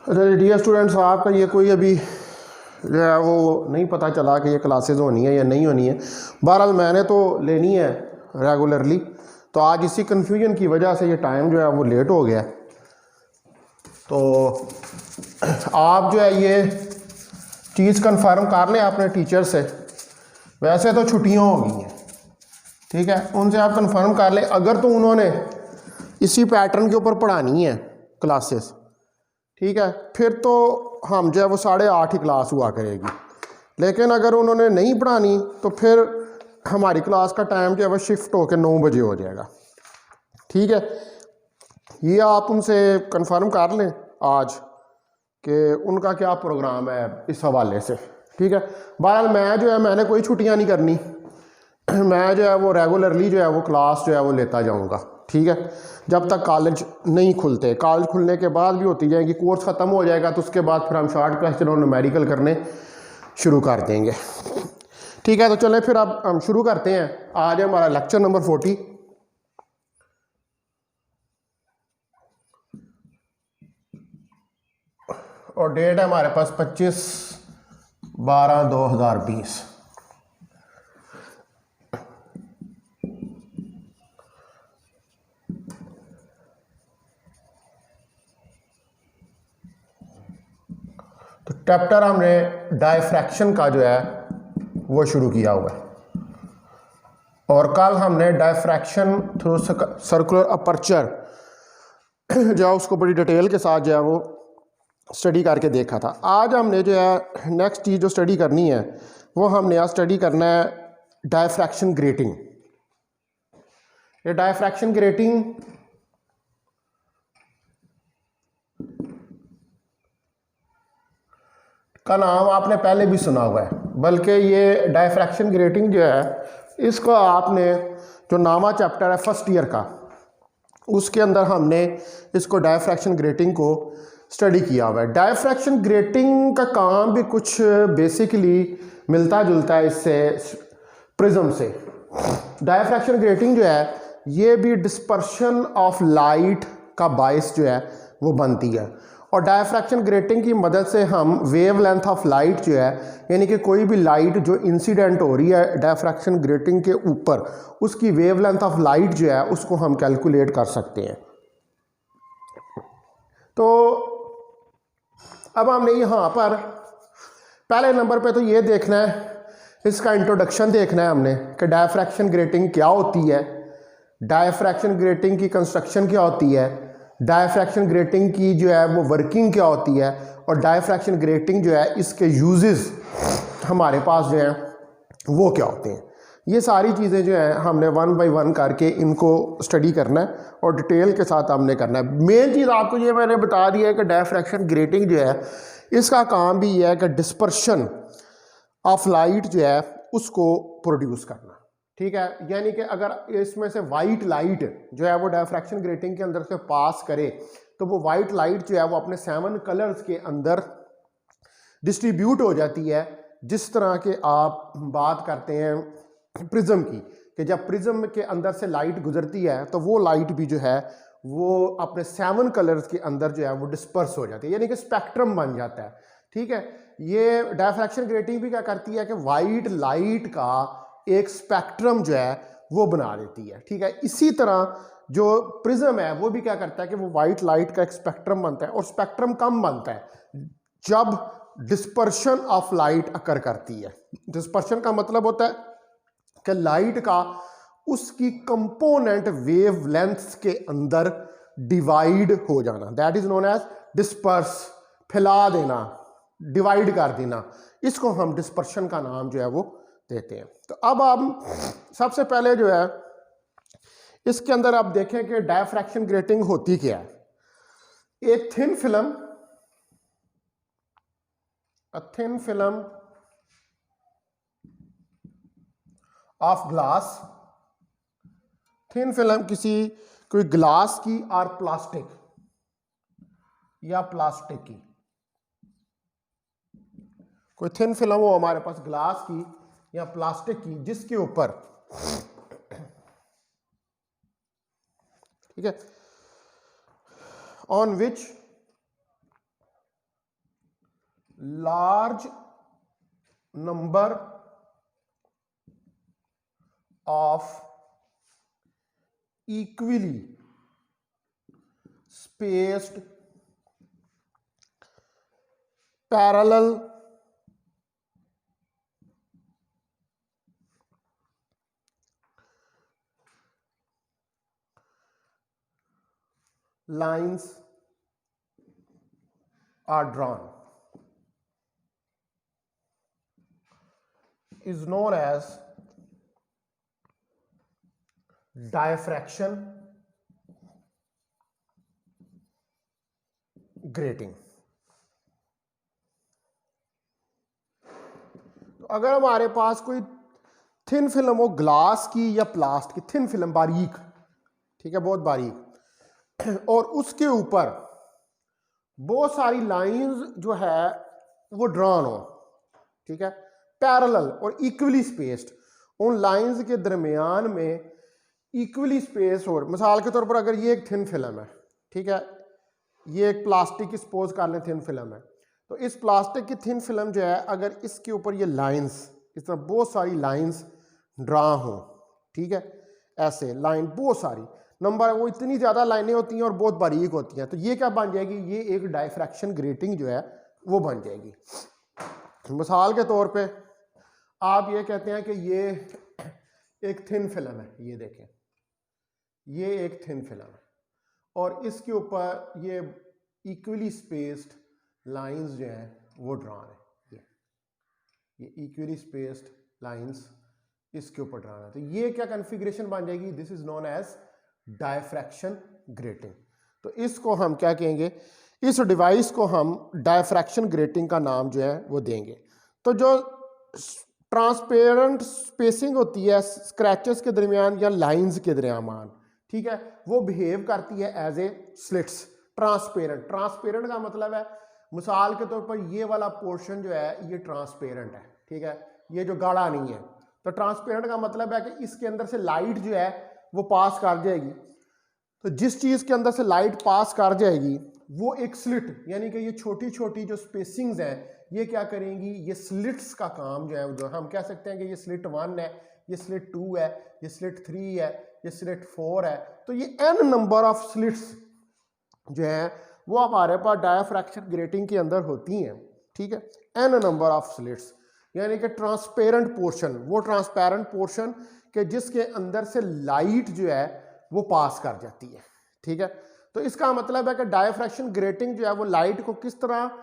Dear students, आपका ये कोई अभी जो है वो नहीं पता चला कि ये क्लासेस होनी है या नहीं होनी है। बहरहाल मैंने तो लेनी है रेगुलरली, तो आज इसी कन्फ्यूजन की वजह से ये टाइम जो है वो लेट हो गया। तो आप जो है ये चीज़ कंफर्म कर लें अपने टीचर से। वैसे तो छुट्टियां हो गई हैं, ठीक है, उनसे आप कंफर्म कर लें। अगर तो उन्होंने इसी पैटर्न के ऊपर पढ़ानी है क्लासेस, ठीक है, फिर तो हम जो है वो 8:30 ही क्लास हुआ करेगी। लेकिन अगर उन्होंने नहीं पढ़ानी तो फिर हमारी क्लास का टाइम जो है वो शिफ्ट होकर 9 बजे हो जाएगा, ठीक है। ये आप उनसे कंफर्म कर लें आज कि उनका क्या प्रोग्राम है इस हवाले से, ठीक है। बहरहाल मैं जो है मैंने कोई छुट्टियां नहीं करनी, मैं जो है वो रेगुलरली जो है वो क्लास जो है वो लेता जाऊंगा, ठीक है, जब तक कॉलेज नहीं खुलते। कॉलेज खुलने के बाद भी होती जाएगी, कोर्स ख़त्म हो जाएगा तो उसके बाद फिर हम शॉर्ट क्वेश्चन और न्यूमेरिकल करने शुरू कर देंगे, ठीक है। तो चलें फिर अब हम शुरू करते हैं। आज हमारा लेक्चर नंबर 40 और डेट है हमारे पास 25/12/2020। तो चैप्टर हमने डायफ्रैक्शन का जो है वो शुरू किया हुआ है, और कल हमने डायफ्रैक्शन थ्रू सर्कुलर अपर्चर जो है उसको बड़ी डिटेल के साथ जो है वो स्टडी करके देखा था। आज हमने जो है नेक्स्ट चीज़ जो स्टडी करनी है वो हमने आज स्टडी करना है डायफ्रैक्शन ग्रेटिंग। ये डायफ्रैक्शन ग्रेटिंग का नाम आपने पहले भी सुना हुआ है, बल्कि ये डायफ्रैक्शन ग्रेटिंग जो है इसको आपने जो नामा चैप्टर है फर्स्ट ईयर का उसके अंदर हमने इसको डायफ्रैक्शन ग्रेटिंग को स्टडी किया हुआ है। डायफ्रैक्शन ग्रेटिंग का काम भी कुछ बेसिकली मिलता जुलता है इससे प्रिज्म से। डायफ्रैक्शन ग्रेटिंग जो है ये भी डिस्पर्शन ऑफ लाइट का बायस जो है वो बनती है, और डायफ्रैक्शन ग्रेटिंग की मदद से हम वेव लेंथ ऑफ लाइट जो है, यानी कि कोई भी लाइट जो इंसिडेंट हो रही है डायफ्रैक्शन ग्रेटिंग के ऊपर, उसकी वेव लेंथ ऑफ लाइट जो है उसको हम कैलकुलेट कर सकते हैं। तो अब हमने यहाँ पर पहले नंबर पे तो ये देखना है, इसका इंट्रोडक्शन देखना है हमने कि डायफ्रैक्शन ग्रेटिंग क्या होती है, डायफ्रैक्शन ग्रेटिंग की कंस्ट्रक्शन क्या होती है, डायफ्रैक्शन ग्रेटिंग की जो है वो वर्किंग क्या होती है, और डायफ्रैक्शन ग्रेटिंग जो है इसके यूजेस हमारे पास जो हैं वो क्या होते हैं। ये सारी चीज़ें जो हैं हमने 1 बाय 1 करके इनको स्टडी करना है और डिटेल के साथ हमने करना है। मेन चीज़ आपको ये मैंने बता दी है कि डायफ्रैक्शन ग्रेटिंग जो है इसका काम भी ये है कि डिस्पर्शन ऑफ लाइट जो है उसको प्रोड्यूस करना, ठीक है। यानी कि अगर इसमें से वाइट लाइट जो है वो डायफ्रैक्शन ग्रेटिंग के अंदर से पास करे तो वो वाइट लाइट जो है वो अपने 7 कलर्स के अंदर डिस्ट्रीब्यूट हो जाती है। जिस तरह के आप बात करते हैं प्रिज्म की, कि जब प्रिज्म के अंदर से लाइट गुजरती है तो वो लाइट भी जो है वो अपने 7 कलर्स के अंदर जो है वो डिस्पर्स हो जाती है, यानी कि स्पेक्ट्रम बन जाता है, ठीक है। ये डायफ्रैक्शन ग्रेटिंग भी क्या करती है कि वाइट लाइट का एक स्पेक्ट्रम जो है वो बना देती है, ठीक है। इसी तरह जो प्रिज्म है वो भी क्या करता है कि वो वाइट लाइट का एक स्पेक्ट्रम बनता है, और स्पेक्ट्रम कम बनता है जब डिस्पर्शन ऑफ लाइट अकर करती है। डिस्पर्शन का मतलब होता है कि लाइट का उसकी कंपोनेंट वेवलेंथ्स के अंदर डिवाइड हो जाना, that is known as disperse, फैला देना, डिवाइड कर देना, इसको हम डिस्पर्शन का नाम जो है वो देते हैं। तो अब आप सबसे पहले जो है इसके अंदर आप देखें कि डायफ्रैक्शन ग्रेटिंग होती क्या है। एक thin film, a thin film of glass, thin film किसी कोई ग्लास की और प्लास्टिक या प्लास्टिक की, कोई थिन फिल्म हो हमारे पास ग्लास की या प्लास्टिक की जिसके ऊपर, ठीक है, on which large number of equally spaced parallel lines are drawn is known as diffraction grating। तो अगर हमारे पास कोई थिन फिल्म हो ग्लास की या प्लास्ट की, थिन फिल्म बारीक, ठीक है, बहुत बारीक, और उसके ऊपर बहुत सारी लाइंस जो है वो ड्रॉन हो, ठीक है, पैरेलल और इक्वली स्पेस्ड, उन लाइंस के दरमियान में इक्वली स्पेस हो। मिसाल के तौर पर अगर ये एक थिन फिल्म है, ठीक है, ये एक प्लास्टिक की सपोज कर लें थिन फिल्म है, तो इस प्लास्टिक की थिन फिल्म जो है अगर इसके ऊपर ये लाइंस, इस तरह बहुत सारी लाइंस ड्रा हो, ठीक है, ऐसे लाइन बहुत सारी नंबर, वो इतनी ज़्यादा लाइनें होती हैं और बहुत बारीक होती हैं, तो ये क्या बन जाएगी, ये एक डायफ्रैक्शन ग्रेटिंग जो है वो बन जाएगी। मिसाल के तौर पे आप ये कहते हैं कि ये एक थिन फिल्म है, ये देखें, ये एक थिन फिल्म है और इसके ऊपर ये इक्वली स्पेस्ड लाइंस जो हैं वो ड्रॉन है, ये इक्वली स्पेस्ड लाइंस इसके ऊपर ड्रॉन है, तो ये क्या कॉन्फ़िगरेशन बन जाएगी, this is known as diffraction grating. तो इसको हम क्या कहेंगे, इस डिवाइस को हम डायफ्रैक्शन ग्रेटिंग का नाम जो है वो देंगे। तो जो ट्रांसपेरेंट स्पेसिंग होती है स्क्रैचेस के दरमियान या लाइंस के दरमियान, ठीक है, वो बिहेव करती है as a slits. Transparent, transparent का मतलब है मिसाल के तौर पर ये वाला पोर्शन जो है ये ट्रांसपेरेंट है, ठीक है, ये जो गाढ़ा नहीं है, तो ट्रांसपेरेंट का मतलब है कि इसके अंदर से लाइट जो है वो पास कर जाएगी। तो जिस चीज़ के अंदर से लाइट पास कर जाएगी वो एक स्लिट, यानी कि ये छोटी छोटी जो स्पेसिंग्स हैं ये क्या करेंगी, ये स्लिट्स का काम जो है, जो हम कह सकते हैं कि ये स्लिट 1 है, ये स्लिट 2 है, ये स्लिट 3 है, ये स्लिट 4 है, तो ये n नंबर ऑफ स्लिट्स जो है वो हमारे पास डायफ्रैक्शन ग्रेटिंग के अंदर होती हैं, ठीक है, n नंबर ऑफ स्लिट्स, यानी कि ट्रांसपेरेंट पोर्शन, वो ट्रांसपेरेंट पोर्शन के जिसके अंदर से लाइट जो है वो पास कर जाती है, ठीक है। तो इसका मतलब है कि डायफ्रैक्शन ग्रेटिंग जो है वो लाइट को किस तरह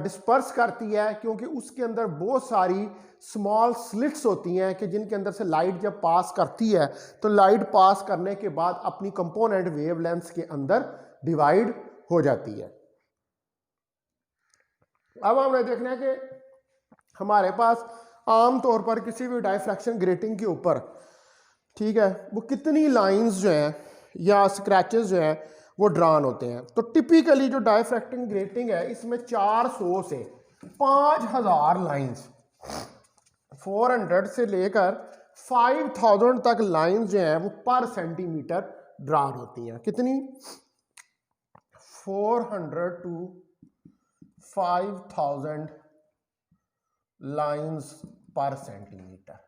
डिस्पर्स करती है, क्योंकि उसके अंदर बहुत सारी स्मॉल स्लिट्स होती हैं कि जिनके अंदर से लाइट जब पास करती है तो लाइट पास करने के बाद अपनी कंपोनेंट वेवलेंथ्स के अंदर डिवाइड हो जाती है। अब हमने देखना है कि हमारे पास आम तौर पर किसी भी डायफ्रैक्शन ग्रेटिंग के ऊपर, ठीक है, वो कितनी लाइंस जो हैं या स्क्रैचेस जो हैं वो ड्रॉन होते हैं। तो टिपिकली जो डायफ्रैक्टिंग ग्रेटिंग है इसमें 400 से 5000 लाइंस, 400 से लेकर 5000 तक लाइंस जो हैं वो पर सेंटीमीटर ड्रॉन होती हैं। कितनी, 400 टू 5000 लाइंस पर सेंटीमीटर,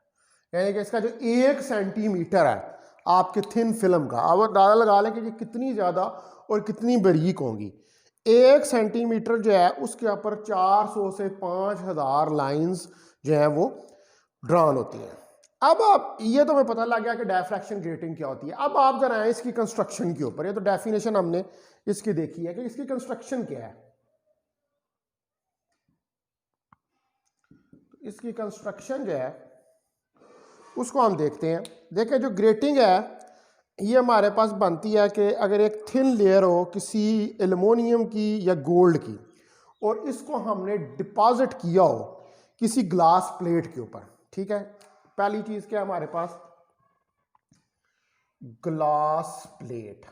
यानी कि इसका जो 1 सेंटीमीटर है आपके थिन फिल्म का, अब अंदाजा लगा लें कि ये कितनी ज़्यादा और कितनी बारीक होंगी। 1 सेंटीमीटर जो है उसके ऊपर 400 से 5000 लाइंस जो है वो ड्रॉन होती हैं। अब आप ये तो हमें पता लग गया कि डायफ्रैक्शन ग्रेटिंग क्या होती है। अब आप जरा आए इसकी कंस्ट्रक्शन के ऊपर, ये तो डेफिनेशन हमने इसकी देखी है कि इसकी कंस्ट्रक्शन क्या है। इसकी कंस्ट्रक्शन जो है उसको हम देखते हैं। देखें, जो ग्रेटिंग है ये हमारे पास बनती है कि अगर एक थिन लेयर हो किसी एल्युमिनियम की या गोल्ड की और इसको हमने डिपॉजिट किया हो किसी ग्लास प्लेट के ऊपर, ठीक है, पहली चीज क्या है हमारे पास, ग्लास प्लेट,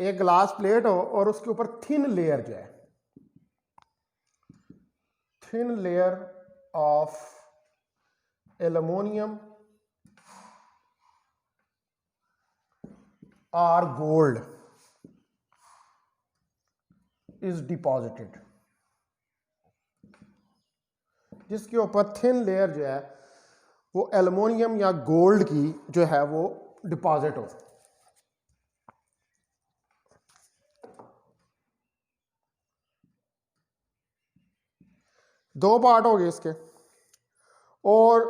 एक ग्लास प्लेट हो और उसके ऊपर थिन लेयर जो है, thin layer of aluminium or gold is deposited, जिसके ऊपर थिन लेयर जो है वो एल्युमिनियम या गोल्ड की जो है वो डिपॉजिट हो। दो पार्ट हो गए इसके। और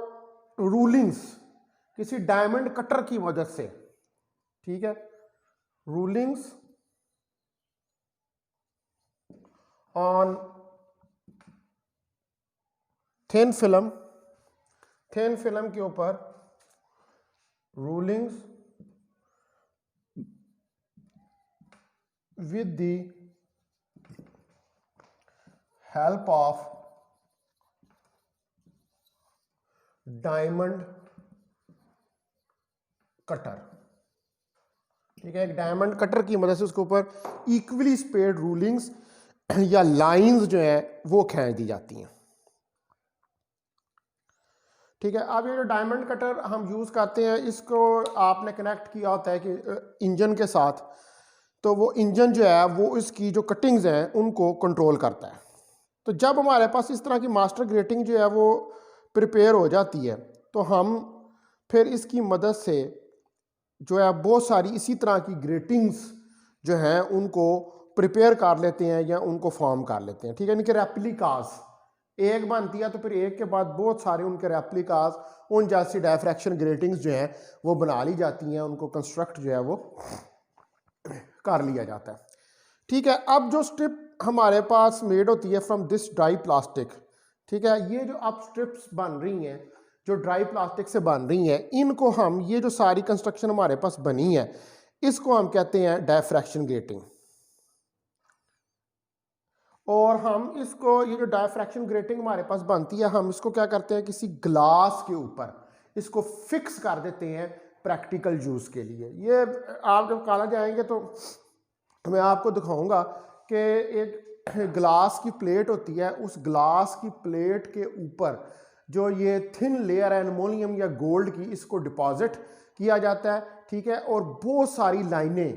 रूलिंग्स किसी डायमंड कटर की मदद से, ठीक है, rulings on thin film, thin film के ऊपर rulings with the help of diamond cutter, ठीक है। एक डायमंड कटर की मदद से उसके ऊपर इक्वली स्पेड रूलिंग्स या लाइंस जो है वो खींच दी जाती हैं, ठीक है। अब ये जो डायमंड कटर हम यूज़ करते हैं, इसको आपने कनेक्ट किया होता है कि इंजन के साथ, तो वो इंजन जो है वो इसकी जो कटिंग्स हैं उनको कंट्रोल करता है। तो जब हमारे पास इस तरह की मास्टर ग्रेटिंग जो है वो प्रिपेयर हो जाती है, तो हम फिर इसकी मदद से जो है बहुत सारी इसी तरह की ग्रेटिंग्स जो हैं उनको प्रिपेयर कर लेते हैं या उनको फॉर्म कर लेते हैं, ठीक है। इनके रेप्लिकास एक बनती है तो फिर एक के बाद बहुत सारे उनके रेप्लिकास उन जैसी डायफ्रैक्शन ग्रेटिंग्स जो हैं वो बना ली जाती हैं, उनको कंस्ट्रक्ट जो है वो कर लिया जाता है, ठीक है। अब जो स्ट्रिप हमारे पास मेड होती है फ्रॉम दिस ड्राई प्लास्टिक, ठीक है, ये जो अब स्ट्रिप्स बन रही हैं जो ड्राई प्लास्टिक से बन रही हैं, इनको हम, ये जो सारी कंस्ट्रक्शन हमारे पास बनी है, इसको हम कहते हैं डायफ्रैक्शन ग्रेटिंग। और हम इसको, ये जो डायफ्रैक्शन ग्रेटिंग हमारे पास बनती है, हम इसको क्या करते हैं, किसी ग्लास के ऊपर इसको फिक्स कर देते हैं प्रैक्टिकल यूज़ के लिए। ये आप जब कॉलेज जाएंगे तो मैं आपको दिखाऊंगा कि एक ग्लास की प्लेट होती है, उस ग्लास की प्लेट के ऊपर जो ये थिन लेयर है एल्युमिनियम या गोल्ड की, इसको डिपॉजिट किया जाता है, ठीक है। और बहुत सारी लाइनें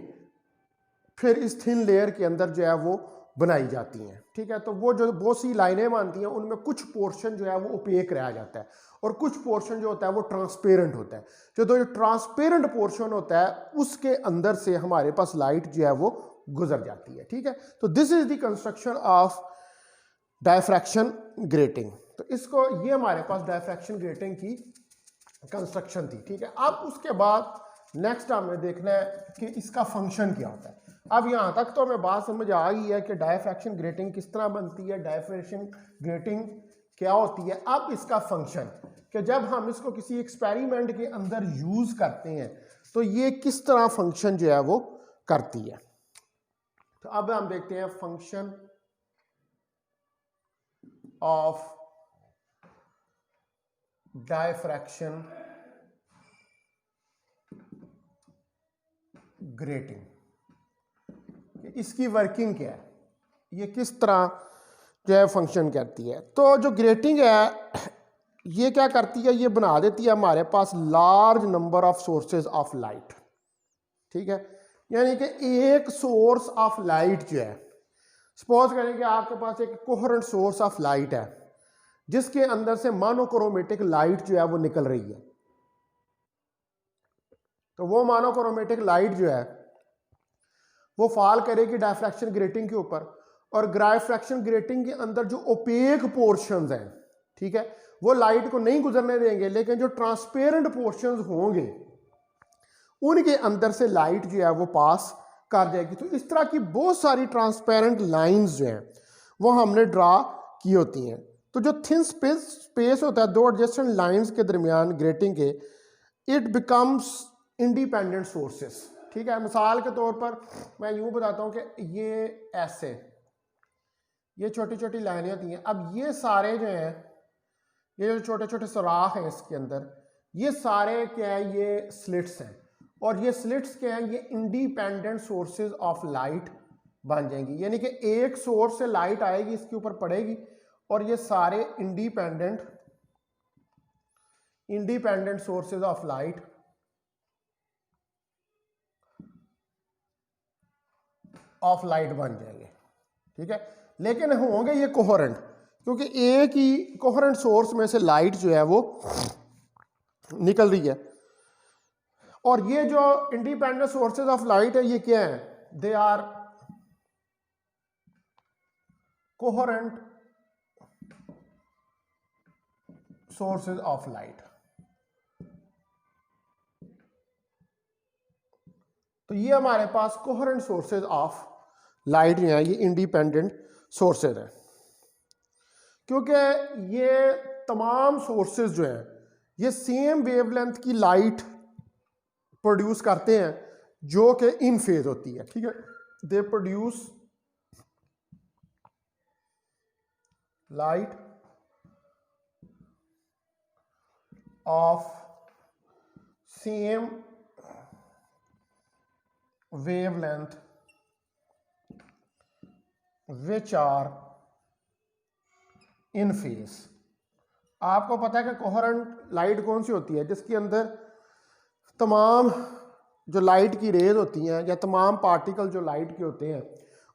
फिर इस थिन लेयर के अंदर जो है वो बनाई जाती हैं, ठीक है। तो वो जो बहुत सी लाइनें बनती हैं उनमें कुछ पोर्शन जो है वो ओपेक रह जाता है और कुछ पोर्शन जो होता है वो ट्रांसपेरेंट होता है। जो ट्रांसपेरेंट पोर्शन होता है उसके अंदर से हमारे पास लाइट जो है वो गुजर जाती है, ठीक है। तो this is the construction of diffraction grating. तो इसको, ये हमारे पास डायफ्रैक्शन ग्रेटिंग की कंस्ट्रक्शन थी, ठीक है। अब उसके बाद नेक्स्ट हमें देखना है कि इसका फंक्शन क्या होता है। अब यहाँ तक तो हमें बात समझ आ गई है कि डायफ्रैक्शन ग्रेटिंग किस तरह बनती है, डायफ्रैक्शन ग्रेटिंग क्या होती है। अब इसका फंक्शन, कि जब हम इसको किसी एक्सपेरिमेंट के अंदर यूज करते हैं तो ये किस तरह फंक्शन जो है वो करती है। तो अब हम देखते हैं फंक्शन ऑफ डायफ्रैक्शन ग्रेटिंग, इसकी वर्किंग क्या है, ये किस तरह जो है फंक्शन करती है। तो जो ग्रेटिंग है ये क्या करती है, ये बना देती है हमारे पास large number of sources of light, ठीक है। यानी कि एक सोर्स ऑफ लाइट जो है, सपोज करें कि आपके पास एक कोहेरेंट सोर्स ऑफ लाइट है जिसके अंदर से मोनोक्रोमेटिक लाइट जो है वो निकल रही है। तो वो मोनोक्रोमेटिक लाइट जो है वो फॉल करेगी डायफ्रैक्शन ग्रेटिंग के ऊपर, और डायफ्रैक्शन ग्रेटिंग के अंदर जो ओपेक पोर्शंस हैं, ठीक है, वो लाइट को नहीं गुजरने देंगे, लेकिन जो ट्रांसपेरेंट पोर्शंस होंगे उनके अंदर से लाइट जो है वो पास कर जाएगी। तो इस तरह की बहुत सारी ट्रांसपेरेंट लाइंस जो हैं वो हमने ड्रा की होती हैं। तो जो थिन स्पेस होता है दो एडजेसेंट लाइंस के दरमियान ग्रेटिंग के, इट बिकम्स इंडिपेंडेंट सोर्सेस, ठीक है। मिसाल के तौर पर मैं यूं बताता हूं कि ये ऐसे, ये छोटी छोटी लाइनें होती हैं। अब ये सारे जो हैं, ये जो छोटे छोटे सुराख हैं इसके अंदर, ये सारे क्या है, ये स्लिट्स हैं। और ये स्लिट्स क्या हैं, ये इंडिपेंडेंट सोर्सेज ऑफ लाइट बन जाएंगी। यानी कि एक सोर्स से लाइट आएगी, इसके ऊपर पड़ेगी, और ये सारे इंडिपेंडेंट सोर्सेज ऑफ लाइट बन जाएंगे, ठीक है। लेकिन होंगे ये कोहेरेंट, क्योंकि एक ही कोहेरेंट सोर्स में से लाइट जो है वो निकल रही है। और ये जो इंडिपेंडेंट सोर्सेज ऑफ लाइट है ये क्या है, they are coherent sources of light. तो ये हमारे पास कोहेरेंट सोर्सेज ऑफ लाइट जो है ये इंडिपेंडेंट सोर्सेज है, क्योंकि ये तमाम सोर्सेज जो हैं ये सेम वेवलेंथ की लाइट प्रोड्यूस करते हैं जो कि इन फेज होती है, ठीक है। They produce light of same wavelength which are in phase। आपको पता है कि कोहेरेंट लाइट कौन सी होती है, जिसके अंदर तमाम जो लाइट की रेज होती हैं या तमाम पार्टिकल जो लाइट के होते हैं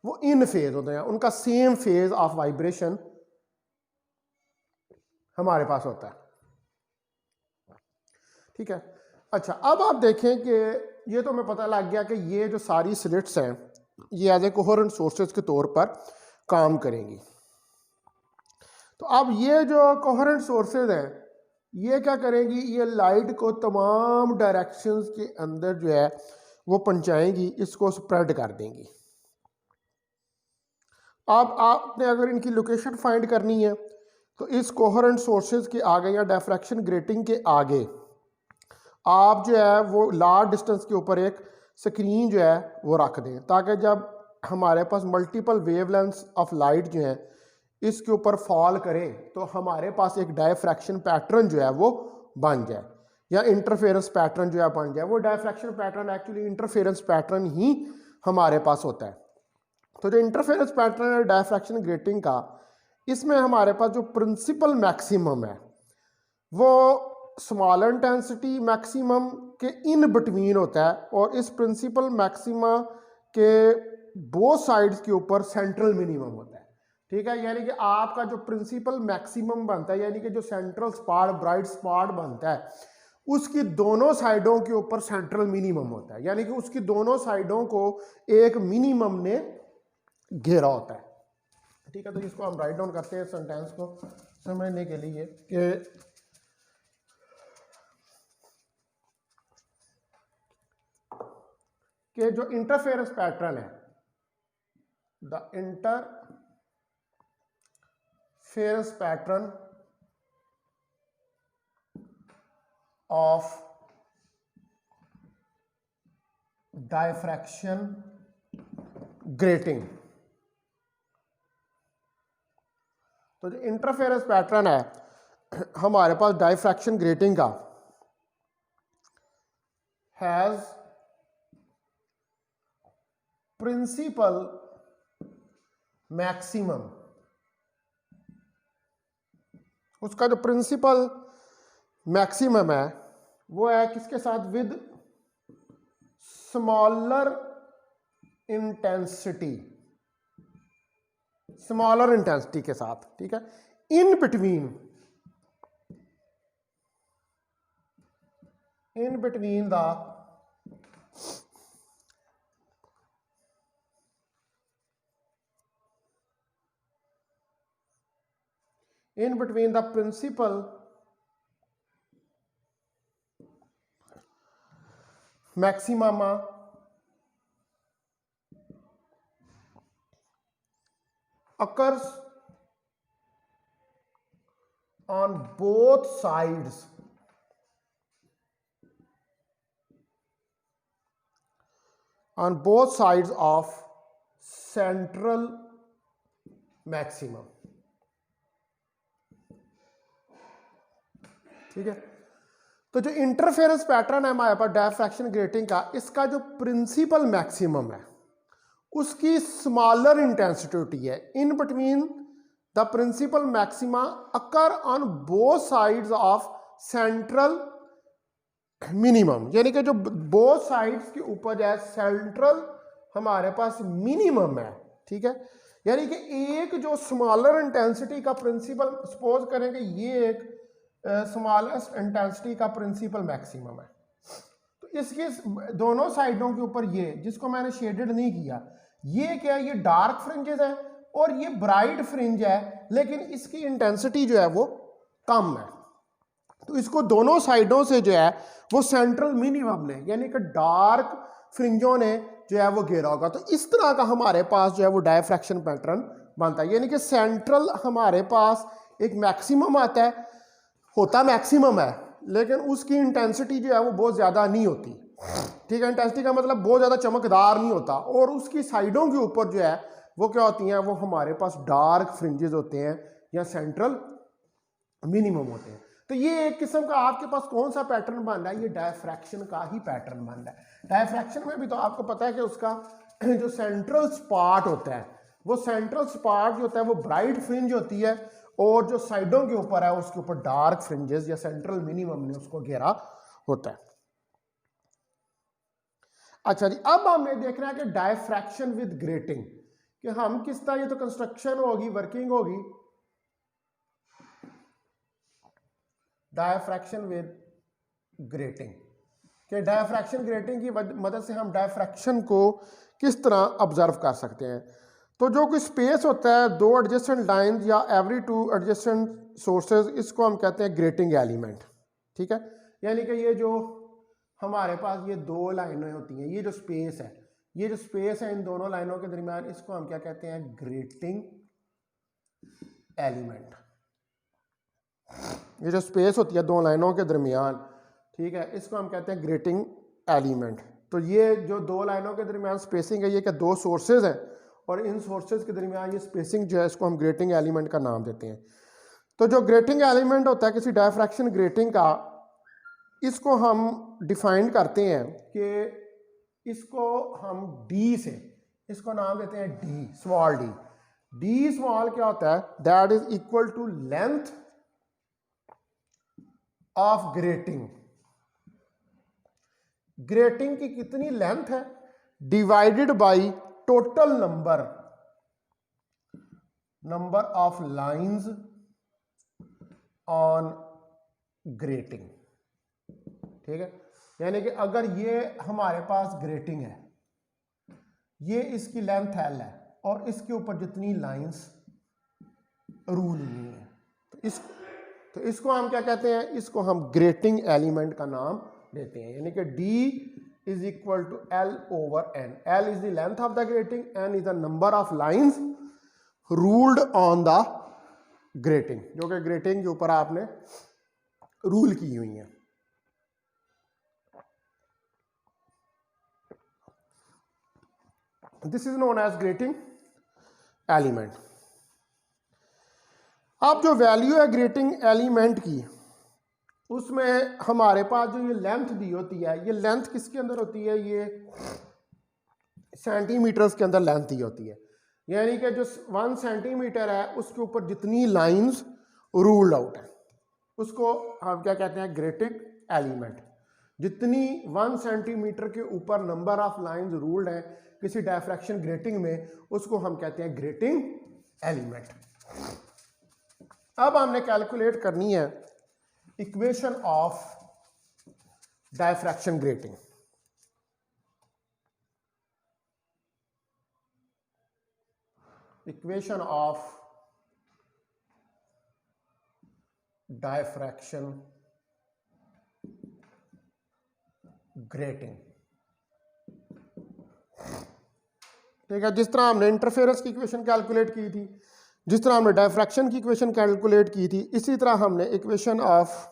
वो इन फेज होते हैं, उनका सेम फेज ऑफ वाइब्रेशन हमारे पास होता है, ठीक है। अच्छा, अब आप देखें कि ये तो हमें पता लग गया कि ये जो सारी स्लिट्स हैं ये एज ए कोहेरेंट सोर्सेज के तौर पर काम करेंगी। तो अब ये जो कोहेरेंट सोर्सेज हैं ये क्या करेंगी, ये लाइट को तमाम डायरेक्शंस के अंदर जो है वो पहुंचाएंगी, इसको स्प्रेड कर देंगी। अब आपने अगर इनकी लोकेशन फाइंड करनी है तो इस कोहेरेंट सोर्सेज के आगे या डिफ्रैक्शन ग्रेटिंग के आगे आप जो है वो लार्ज डिस्टेंस के ऊपर एक स्क्रीन जो है वो रख दें, ताकि जब हमारे पास मल्टीपल वेवलेंथ्स ऑफ लाइट जो है इसके ऊपर फॉल करें तो हमारे पास एक डायफ्रैक्शन पैटर्न जो है वो बन जाए या इंटरफेरेंस पैटर्न जो है बन जाए। वो diffraction pattern actually interference pattern ही हमारे पास होता है। तो जो इंटरफेरेंस पैटर्न है डायफ्रैक्शन ग्रेटिंग का, इसमें हमारे पास जो प्रिंसिपल मैक्सिमम है वो स्मॉल इंटेंसिटी मैक्सिमम के इन बिटवीन होता है, और इस प्रिंसिपल मैक्सिमा के बोथ साइड्स के ऊपर सेंट्रल मिनिमम होता है, ठीक है। यानी कि आपका जो प्रिंसिपल मैक्सिमम बनता है, यानी कि जो सेंट्रल स्पॉट ब्राइट स्पॉट बनता है उसकी दोनों साइडों के ऊपर सेंट्रल मिनिमम होता है, यानी कि उसकी दोनों साइडों को एक मिनिमम ने घेरा होता है, ठीक है। तो इसको हम राइट डाउन करते हैं सेंटेंस को समझने के लिए कि जो इंटरफेरेंस पैटर्न है, the interference pattern of diffraction grating. तो जो इंटरफेरेंस पैटर्न है हमारे पास डायफ्रैक्शन ग्रेटिंग का हैज प्रिंसिपल मैक्सिमम, उसका जो प्रिंसिपल मैक्सिमम है वो है किसके साथ, with smaller intensity, smaller intensity के साथ, ठीक है। In between the principal maximum occurs on both sides of central maximum, ठीक है। तो जो इंटरफेरेंस पैटर्न है हमारे पास डायफ्रैक्शन ग्रेटिंग का, इसका जो प्रिंसिपल मैक्सिमम है उसकी स्मॉलर इंटेंसिटी होती है in between the principal maxima occur on both sides of central minimum, यानी कि जो बोथ साइड्स के ऊपर जो है सेंट्रल हमारे पास मिनिमम है, ठीक है। यानी कि एक जो स्मॉलर इंटेंसिटी का प्रिंसिपल, सपोज करें कि ये एक स्मॉलेस्ट इंटेंसिटी का प्रिंसिपल मैक्सिमम है, तो इसके दोनों साइडों के ऊपर ये, जिसको मैंने शेडेड नहीं किया, ये क्या है, ये डार्क फ्रिंजेस है और ये ब्राइट फ्रिंज है, लेकिन इसकी इंटेंसिटी जो है वो कम है। तो इसको दोनों साइडों से जो है वो सेंट्रल मिनिमम ने, यानी कि डार्क फ्रिंजों ने जो है वो घेरा होगा। तो इस तरह का हमारे पास जो है वो डायफ्रैक्शन पैटर्न बनता है, यानी कि सेंट्रल हमारे पास एक मैक्सिमम आता है, होता मैक्सिमम है, लेकिन उसकी इंटेंसिटी जो है वो बहुत ज़्यादा नहीं होती, ठीक है। इंटेंसिटी का मतलब बहुत ज़्यादा चमकदार नहीं होता, और उसकी साइडों के ऊपर जो है वो क्या होती हैं, वो हमारे पास डार्क फ्रिंजेस होते हैं या सेंट्रल मिनिमम होते हैं। तो ये एक किस्म का आपके पास कौन सा पैटर्न बन रहा है, ये डायफ्रैक्शन का ही पैटर्न बन रहा है। डायफ्रैक्शन में भी तो आपको पता है कि उसका जो सेंट्रल स्पॉट होता है, वो सेंट्रल स्पॉट जो होता है वो ब्राइट फ्रिंज होती है, और जो साइडों के ऊपर है उसके ऊपर डार्क फ्रिंजेस या सेंट्रल मिनिमम ने उसको घेरा होता है। अच्छा जी, अब हमें देखना है कि डायफ्रैक्शन विद ग्रेटिंग, कि हम किस तरह, ये तो कंस्ट्रक्शन होगी, वर्किंग होगी, डायफ्रैक्शन विद ग्रेटिंग, कि डायफ्रैक्शन ग्रेटिंग की मदद से हम डायफ्रैक्शन को किस तरह ऑब्जर्व कर सकते हैं। तो जो कोई स्पेस होता है दो एडजेसेंट लाइंस या एवरी टू एडजेसेंट सोर्सेज, इसको हम कहते हैं ग्रेटिंग एलिमेंट, ठीक है। यानी कि ये जो हमारे पास ये दो लाइनें होती हैं, ये जो स्पेस है, ये जो स्पेस है इन दोनों लाइनों के दरमियान, इसको हम क्या कहते हैं, ग्रेटिंग एलिमेंट। ये जो स्पेस होती है दो लाइनों के दरमियान, ठीक है, इसको हम कहते हैं ग्रेटिंग एलिमेंट। तो ये जो दो लाइनों के दरमियान स्पेसिंग है, ये क्या दो सोर्सेज हैं, और इन सोर्सेज के दरमियान ये स्पेसिंग जो है इसको हम ग्रेटिंग एलिमेंट का नाम देते हैं। तो जो ग्रेटिंग एलिमेंट होता है किसी डायफ्रैक्शन ग्रेटिंग का, इसको हम डिफाइन करते हैं कि इसको हम डी से, इसको नाम देते हैं d small d. D small क्या होता है, that is equal to length of grating. Grating की कितनी लेंथ है divided by total number of lines on grating, ठीक है। यानी कि अगर ये हमारे पास ग्रेटिंग है, ये इसकी लेंथ एल है, और इसके ऊपर जितनी लाइंस रूल हुई है, तो इसको हम क्या कहते हैं, इसको हम ग्रेटिंग एलिमेंट का नाम देते हैं। यानी कि D is equal to L over N। L is the length of the grating, N is the number of lines ruled on the grating, जो कि ग्रेटिंग के ऊपर आपने रूल की हुई है। This is known as grating element. अब जो वैल्यू है ग्रेटिंग एलिमेंट की, उसमें हमारे पास जो ये लेंथ दी होती है, ये लेंथ किसके अंदर होती है, ये सेंटीमीटर्स के अंदर लेंथ दी होती है। यानी कि जो 1 सेंटीमीटर है उसके ऊपर जितनी लाइंस रूल्ड आउट है उसको हम क्या कहते हैं, ग्रेटिंग एलिमेंट। जितनी 1 सेंटीमीटर के ऊपर नंबर ऑफ लाइंस रूल्ड है किसी डायफ्रैक्शन ग्रेटिंग में, उसको हम कहते हैं ग्रेटिंग एलिमेंट। अब हमने कैलकुलेट करनी है equation of diffraction grating. Equation of diffraction grating, ठीक है। जिस तरह हमने इंटरफेरेंस की इक्वेशन कैलकुलेट की थी, जिस तरह हमने डायफ्रैक्शन की इक्वेशन कैलकुलेट की थी, इसी तरह हमने इक्वेशन ऑफ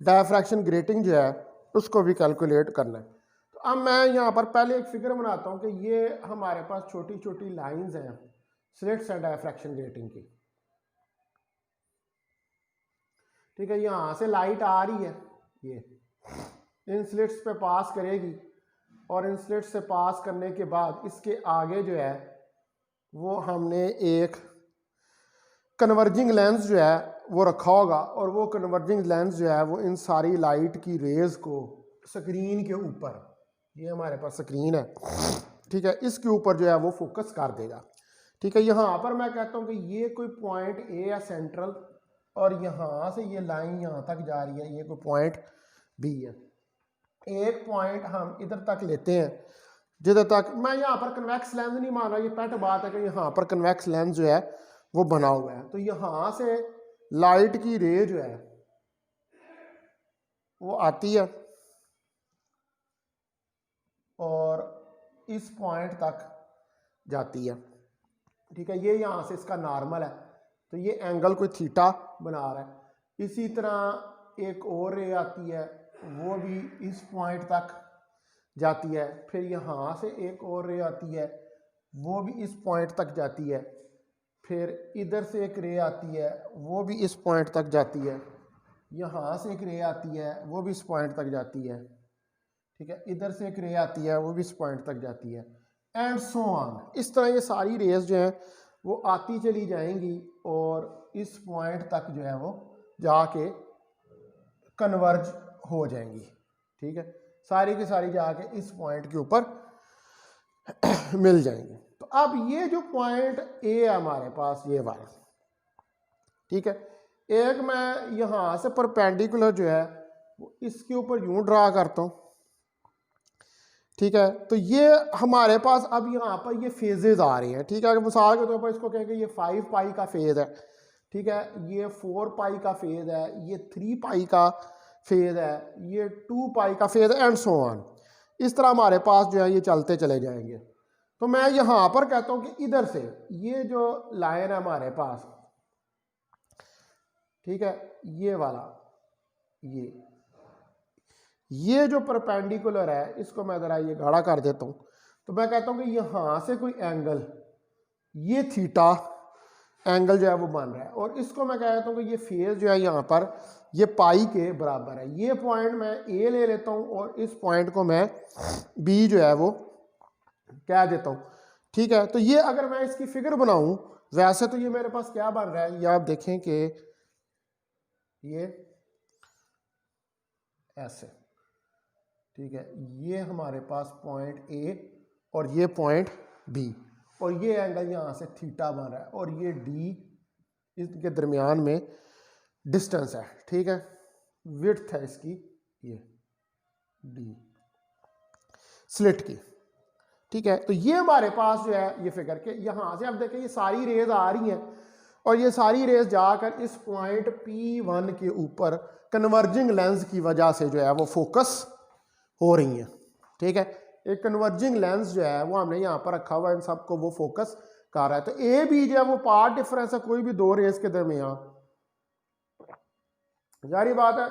डायफ्रैक्शन ग्रेटिंग जो है उसको भी कैलकुलेट करना है। तो अब मैं यहाँ पर पहले एक फिगर बनाता हूँ कि ये हमारे पास छोटी छोटी लाइंस हैं, स्लिट्स हैं डायफ्रैक्शन ग्रेटिंग की, ठीक है। यहाँ से लाइट आ रही है, ये इन स्लिट्स पे पास करेगी, और इन स्लिट्स से पास करने के बाद इसके आगे जो है वो हमने एक कन्वर्जिंग लेंस जो है वो रखा होगा, और वो कन्वर्जिंग लेंस जो है वो इन सारी लाइट की रेज को स्क्रीन के ऊपर, ये हमारे पास स्क्रीन है, ठीक है, इसके ऊपर जो है वो फोकस कर देगा, ठीक है, यहाँ पर मैं कहता हूँ कि ये कोई पॉइंट ए है सेंट्रल, और यहाँ से ये लाइन यहाँ तक जा रही है, ये कोई पॉइंट बी है। एक पॉइंट हम इधर तक लेते हैं जिधर तक, मैं यहाँ पर कन्वेक्स लेंस नहीं मान रहा, ये पेट बात है कि यहाँ पर कन्वेक्स लेंस जो है वो बना हुआ है। तो यहाँ से लाइट की रे जो है वो आती है और इस पॉइंट तक जाती है। ठीक है, ये यहाँ से इसका नॉर्मल है, तो ये एंगल कोई थीटा बना रहा है। इसी तरह एक और रे आती है, वो भी इस पॉइंट तक जाती है। फिर यहाँ से एक और रे आती है, वो भी इस पॉइंट तक जाती है। फिर इधर से एक रे आती है, वो भी इस पॉइंट तक जाती है। यहाँ से एक रे आती है, वो भी इस पॉइंट तक जाती है। ठीक है, इधर से एक रे आती है, वो भी इस पॉइंट तक जाती है, एंड सो ऑन। इस तरह ये सारी रेज जो हैं वो आती चली जाएंगी और इस पॉइंट तक जो है वो जाके कन्वर्ज हो जाएंगी। ठीक है, सारी की सारी जाके इस पॉइंट के ऊपर मिल जाएंगे। तो अब ये जो पॉइंट ए है हमारे पास, ये वाला, ठीक है, एक मैं यहाँ से परपेंडिकुलर जो है वो इसके ऊपर यूं ड्रा करता हूँ। ठीक है, तो ये हमारे पास अब यहाँ पर ये फेजेज आ रहे हैं। ठीक है, अगर मिसाल के तौर पर इसको कहेंगे ये 5 पाई का फेज है, ठीक है, ये 4 पाई का फेज है, ये 3 पाई का फेज है, ये 2 पाई का फेज है, एंड सो ऑन। इस तरह हमारे पास जो है ये चलते चले जाएंगे। तो मैं यहाँ पर कहता हूँ कि इधर से ये जो लाइन है हमारे पास, ठीक है, ये वाला, ये जो परपेंडिकुलर है, इसको मैं ज़रा ये गाढ़ा कर देता हूँ। तो मैं कहता हूँ कि यहाँ से कोई एंगल, ये थीटा एंगल जो है वो बन रहा है, और इसको मैं कहता हूँ कि ये फेज जो है यहाँ पर ये पाई के बराबर है। ये पॉइंट मैं ए ले लेता हूँ और इस पॉइंट को मैं बी जो है वो कह देता हूँ। ठीक है, तो ये अगर मैं इसकी फिगर बनाऊँ, वैसे तो ये मेरे पास क्या बन रहा है, ये आप देखें कि ये ऐसे, ठीक है, ये हमारे पास पॉइंट ए और ये पॉइंट बी, और ये एंगल यहाँ से थीटा बन रहा है, और ये डी इसके दरमियान में डिस्टेंस है। ठीक है, विड्थ है इसकी, ये डी स्लिट की। ठीक है, तो ये हमारे पास जो है ये फिगर के यहाँ से आप देखें ये सारी रेज आ रही हैं, और ये सारी रेज जाकर इस पॉइंट P1 के ऊपर कन्वर्जिंग लेंस की वजह से जो है वो फोकस हो रही हैं। ठीक है, एक कन्वर्जिंग लेंस जो है वो हमने यहाँ पर रखा हुआ है, इन सबको वो फोकस कर रहा है। तो ए बी जो है वो पार्ट डिफरेंस है कोई भी दो रेज के दरमियान। जारी बात है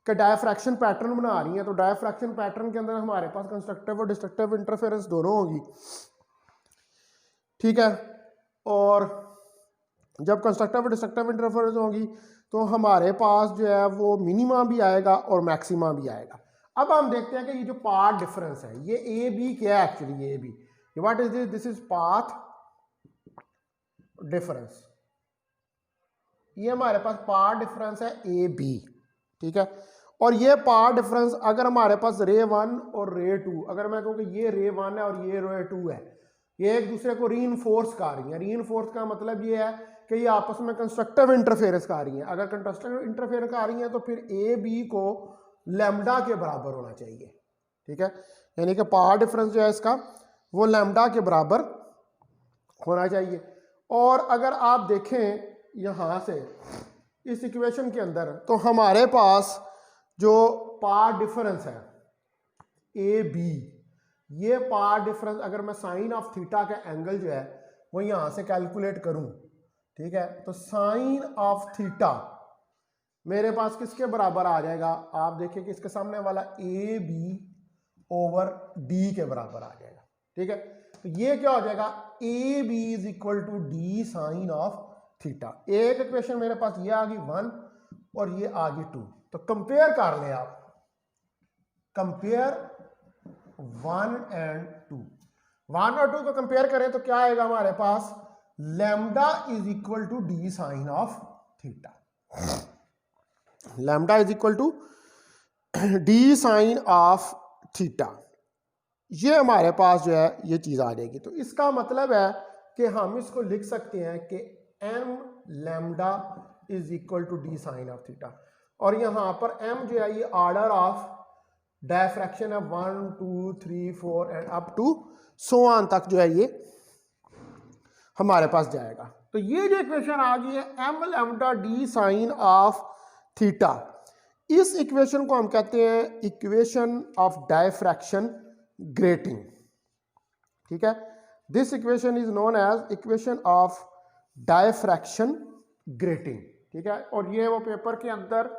कि डायफ्रैक्शन पैटर्न बना रही है, तो डायफ्रैक्शन पैटर्न के अंदर हमारे पास कंस्ट्रक्टिव और डिस्ट्रक्टिव इंटरफेरेंस दोनों होगी। ठीक है, और जब कंस्ट्रक्टिव और डिस्ट्रक्टिव इंटरफेरेंस होगी तो हमारे पास जो है वो मिनिमा भी आएगा और मैक्सिमा भी आएगा। अब हम देखते हैं कि ये जो पाथ डिफरेंस है, ये ए बी क्या है एक्चुअली, ये a b, what is this, this is path difference. ये हमारे पास पाथ डिफरेंस है ए बी। ठीक है, और ये पाथ डिफरेंस अगर हमारे पास रे 1 और रे 2, अगर मैं कहूँ कि ये रे 1 है और ये रे 2 है, ये एक दूसरे को रीइंफोर्स कर रही है। रीइंफोर्स का मतलब ये है कि ये आपस में कंस्ट्रक्टिव इंटरफेरेंस कर रही है। अगर कंस्ट्रक्टिव इंटरफेरेंस कर रही है तो फिर ए बी को लैम्डा के बराबर होना चाहिए। ठीक है, यानी कि पाथ डिफरेंस जो है इसका वो लैम्डा के बराबर होना चाहिए। और अगर आप देखें यहाँ से इस इक्वेशन के अंदर, तो हमारे पास जो पाथ डिफरेंस है ए बी, ये पाथ डिफरेंस अगर मैं साइन ऑफ थीटा का एंगल जो है वो यहाँ से कैलकुलेट करूँ, ठीक है, तो साइन ऑफ थीटा मेरे पास किसके बराबर आ जाएगा, आप देखिए कि इसके सामने वाला ए बी ओवर डी के बराबर आ जाएगा। ठीक है, तो ये क्या हो जाएगा, a b is equal to D sine of theta. एक इक्वेशन मेरे पास ये आ गई 1 और ये आ गई 2। तो कंपेयर कर लें आप, कंपेयर 1 एंड 2, 1 और 2 को कंपेयर करें तो क्या आएगा हमारे पास, lambda is equal to D sine of theta. Lambda is equal to D sine of theta, ये हमारे पास जो है ये चीज आ जाएगी। तो इसका मतलब है कि हम इसको लिख सकते हैं कि m lambda is equal to D sine of theta, और यहाँ पर एम जो है ये ऑर्डर ऑफ डायफ्रैक्शन है 1 2 3 4 and up to so on तक जो है ये हमारे पास जाएगा। तो ये जो इक्वेशन आ गई है m lambda d sine of theta, इस इक्वेशन को हम कहते हैं इक्वेशन ऑफ डायफ्रैक्शन ग्रेटिंग। ठीक है, this equation is known as equation of diffraction grating. ठीक है, और ये वो पेपर के अंदर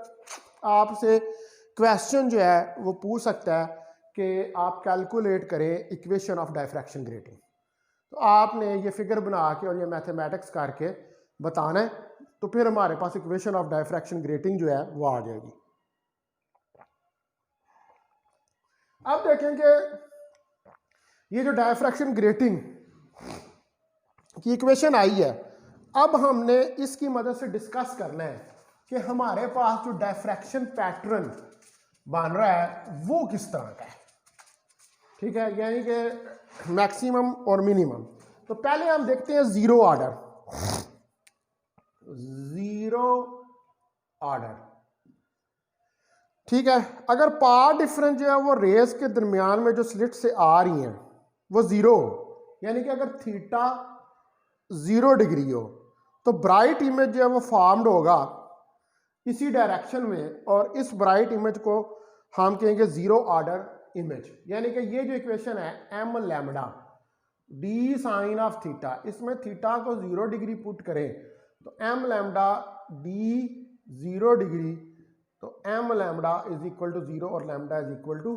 आपसे क्वेश्चन जो है वो पूछ सकता है कि आप कैलकुलेट करें इक्वेशन ऑफ डायफ्रैक्शन ग्रेटिंग। तो आपने ये फिगर बना के और ये मैथमेटिक्स करके बताना है, तो फिर हमारे पास इक्वेशन ऑफ डायफ्रैक्शन ग्रेटिंग जो है वो आ जाएगी। अब देखेंगे ये जो डायफ्रैक्शन ग्रेटिंग की इक्वेशन आई है, अब हमने इसकी मदद से डिस्कस करना है कि हमारे पास जो डायफ्रैक्शन पैटर्न बन रहा है वो किस तरह का है। ठीक है, यानी कि मैक्सिमम और मिनिमम। तो पहले हम देखते हैं जीरो ऑर्डर। जीरो ऑर्डर, ठीक है, अगर पाथ डिफरेंस जो है वो रेस के दरमियान में जो स्लिट से आ रही हैं वो जीरो हो, यानी कि अगर थीटा 0 डिग्री हो तो ब्राइट इमेज जो है वो फॉर्म्ड होगा इसी डायरेक्शन में, और इस ब्राइट इमेज को हम कहेंगे जीरो ऑर्डर इमेज। यानी कि ये जो इक्वेशन है m lambda d sine of theta, इसमें थीटा को 0 डिग्री पुट करें तो एम लैम्डा डी 0 डिग्री, तो m lambda is equal to 0 और लैम्डा इज इक्वल टू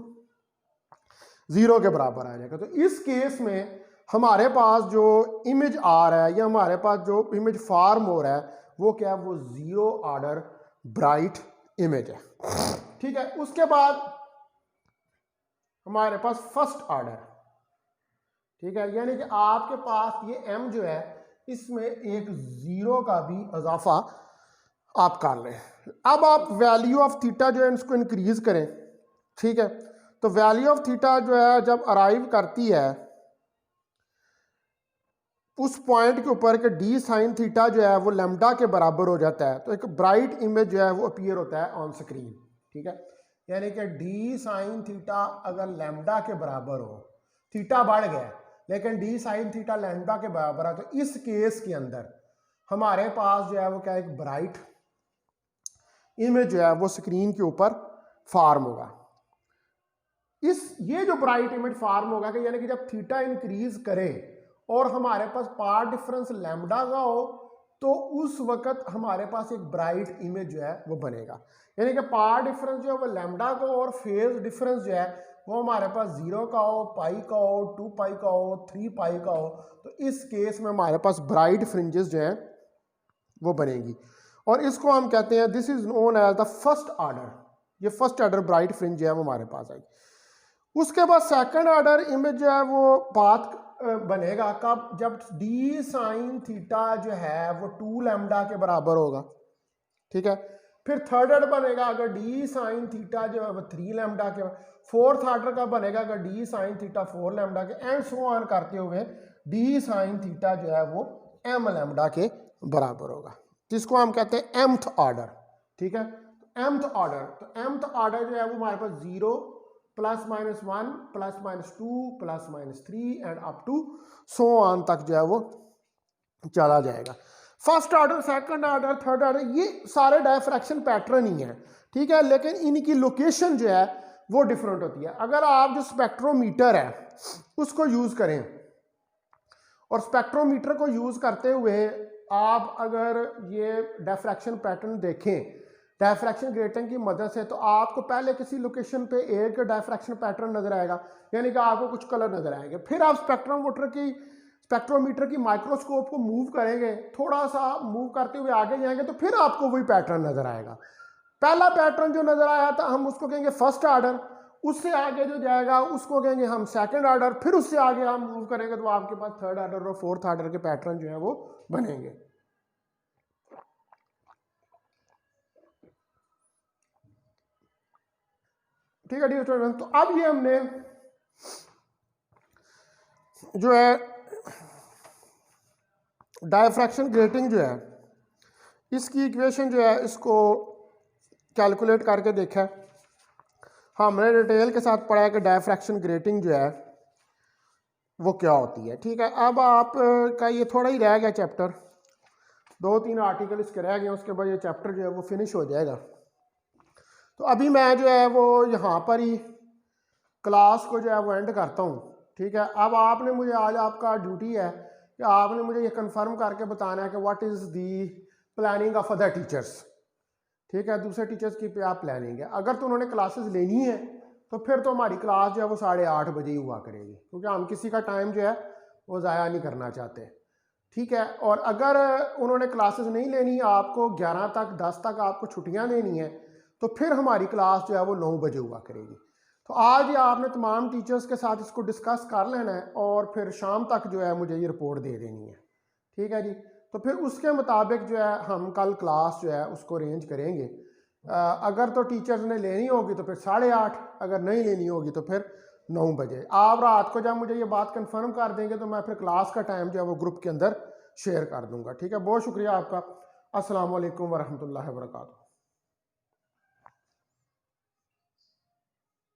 0 के बराबर आ जाएगा। तो इस केस में हमारे पास जो इमेज आ रहा है या हमारे पास जो इमेज फॉर्म हो रहा है वो क्या है, वो जीरो ऑर्डर ब्राइट इमेज है। ठीक है, उसके बाद हमारे पास फर्स्ट ऑर्डर। ठीक है, यानी कि आपके पास ये m जो है इसमें एक जीरो का भी इजाफा आप कर लें। अब आप वैल्यू ऑफ थीटा जो है इसको इंक्रीज करें। ठीक है, तो वैल्यू ऑफ थीटा जो है जब अराइव करती है उस पॉइंट के ऊपर कि डी साइन थीटा जो है वो लैम्डा के बराबर हो जाता है, तो एक ब्राइट इमेज जो है वो अपीयर होता है ऑन स्क्रीन। ठीक है, यानी कि डी साइन थीटा अगर लैम्डा के बराबर हो, थीटा बढ़ गया लेकिन डी साइन थीटा लैम्डा के बराबर है, तो इस केस के अंदर हमारे पास जो है वो क्या, एक ब्राइट इमेज जो है वो स्क्रीन के ऊपर फॉर्म होगा। ये जो ब्राइट इमेज फॉर्म होगा कि यानी कि जब थीटा इंक्रीज करे और हमारे पास पाथ डिफरेंस लैम्डा का हो तो उस वक्त हमारे पास एक ब्राइट इमेज जो है वो बनेगा। यानी कि पाथ डिफरेंस जो है वो लैम्डा का हो और फेज डिफरेंस जो है वो हमारे पास 0 का हो, पाई का हो, 2 पाई का हो, 3 पाई का हो, तो इस केस में हमारे पास ब्राइट फ्रिंजेस जो हैं वो बनेगी, और इसको हम कहते हैं this is known as the first order. ये फर्स्ट ऑर्डर ब्राइट फ्रिंज जो है वो हमारे पास आएगी। उसके बाद सेकंड ऑर्डर इमेज जो है वो पाथ बनेगा कब, जब डी साइन थीटा जो है वो 2 लैम्डा के बराबर होगा। ठीक है, फिर थर्ड ऑर्डर बनेगा अगर डी साइन थीटा जो है वो 3 लैम्डा के, फोर्थ ऑर्डर का बनेगा अगर डी साइन थीटा 4 लैम्डा के, एंड सो ऑन करते हुए डी साइन थीटा जो है वो एम लैम्डा के बराबर होगा, जिसको हम कहते हैं एम्थ ऑर्डर। ठीक है, एम्थ ऑर्डर, तो एम्थ ऑर्डर जो है वो हमारे पास 0 plus minus 1 plus minus 2 plus minus 3 and up to so on तक जो है वो चला जाएगा। First order, second order, third order, ये सारे डायफ्रैक्शन पैटर्न ही हैं। ठीक है, लेकिन इनकी लोकेशन जो है वो डिफरेंट होती है। अगर आप जो स्पेक्ट्रोमीटर है उसको यूज करें और स्पेक्ट्रोमीटर को यूज करते हुए आप अगर ये डायफ्रैक्शन पैटर्न देखें डायफ्रैक्शन ग्रेटिंग की मदद से, तो आपको पहले किसी लोकेशन पे एक डायफ्रैक्शन पैटर्न नजर आएगा, यानी कि आपको कुछ कलर नजर आएंगे। फिर आप स्पेक्ट्रोमीटर की माइक्रोस्कोप को मूव करेंगे, थोड़ा सा मूव करते हुए आगे जाएंगे तो फिर आपको वही पैटर्न नजर आएगा। पहला पैटर्न जो नजर आया था हम उसको कहेंगे फर्स्ट ऑर्डर, उससे आगे जो जाएगा उसको कहेंगे हम सेकंड ऑर्डर, फिर उससे आगे हम मूव करेंगे तो आपके पास थर्ड ऑर्डर और फोर्थ ऑर्डर के पैटर्न जो है वो बनेंगे। ठीक है डियर स्टूडेंट, तो अब ये हमने जो है डायफ्रैक्शन ग्रेटिंग जो है इसकी इक्वेशन जो है इसको कैलकुलेट करके देखा है, हमने डिटेल के साथ पढ़ा है कि डायफ्रैक्शन ग्रेटिंग जो है वो क्या होती है। ठीक है, अब आप का ये थोड़ा ही रह गया चैप्टर, 2-3 आर्टिकल इसके रह गए, उसके बाद ये चैप्टर जो है वो फिनिश हो जाएगा। तो अभी मैं जो है वो यहाँ पर ही क्लास को जो है वो एंड करता हूँ। ठीक है, अब आपने मुझे आज आपका ड्यूटी है कि आपने मुझे ये कंफर्म करके बताना है कि what is the planning of other teachers. ठीक है, दूसरे टीचर्स की क्या प्लानिंग है। अगर तो उन्होंने क्लासेस लेनी है तो फिर तो हमारी क्लास जो है वो 8:30 बजे ही हुआ करेगी, क्योंकि हम किसी का टाइम जो है वो ज़ाया नहीं करना चाहते। ठीक है, और अगर उन्होंने क्लासेस नहीं लेनी, आपको 11 तक 10 तक आपको छुट्टियां देनी है, तो फिर हमारी क्लास जो है वो 9 बजे हुआ करेगी। तो आज ही आपने तमाम टीचर्स के साथ इसको डिस्कस कर लेना है और फिर शाम तक जो है मुझे ये रिपोर्ट दे देनी है। ठीक है जी, तो फिर उसके मुताबिक जो है हम कल क्लास जो है उसको अरेंज करेंगे। अगर तो टीचर्स ने लेनी होगी तो फिर 8:30, अगर नहीं लेनी होगी तो फिर 9 बजे। आप रात को जब मुझे ये बात कंफर्म कर देंगे तो मैं फिर क्लास का टाइम जो है वो ग्रुप के अंदर शेयर कर दूंगा। ठीक है, बहुत शुक्रिया आपका। अस्सलाम वालेकुम वरहमतुल्लाहि वबरकातुहू।